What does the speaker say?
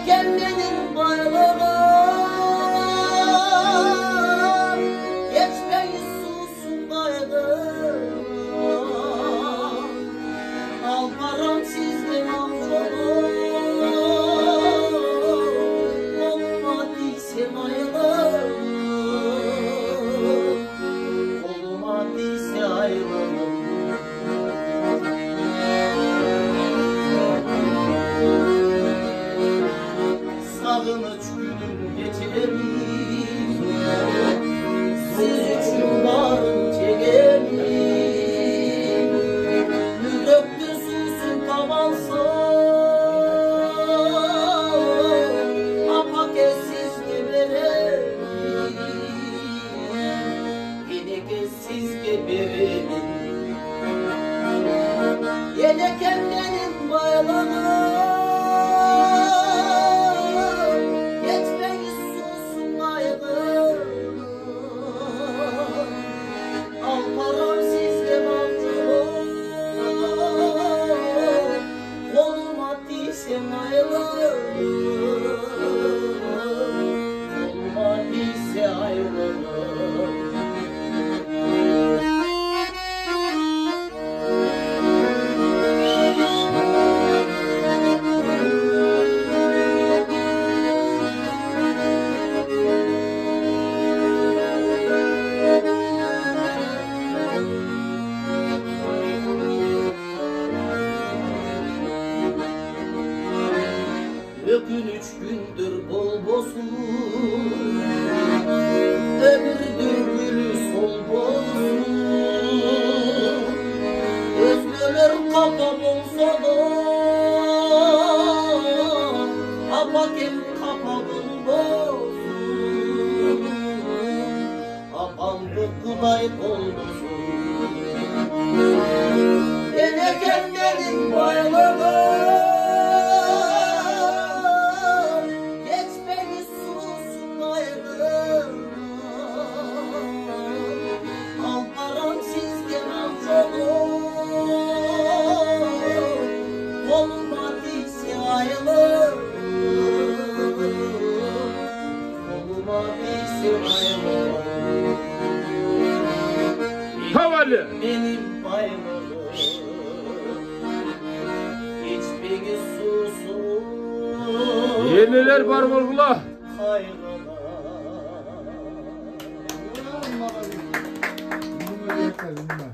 Kendinin bayrağı geçmeyi sussun kaydı. Al param sizde mahvolur, olmadıysa ayrılır, olmadıysa ayrılır. Sağını çürüm geçerim, siz üçün varın çekerim. Yürekli susun kavalsın, apak etsiz geberim. Yine etsiz geberim. Yine kendinin baylanır, öpün 3 gündür bol bozsun, ömürdür gülü sol bozsun. Özgürler kapa bolsa da, apakem kapa bulbozsun. Apandı kuday bolbozsun, yine kendinin baylağı. Olmadıysa ayrılır, olmadıysa ayrılır. Havalı. Benim bayılır, hiçbiri sussun. Yeniler var vurgula. Kaygılar.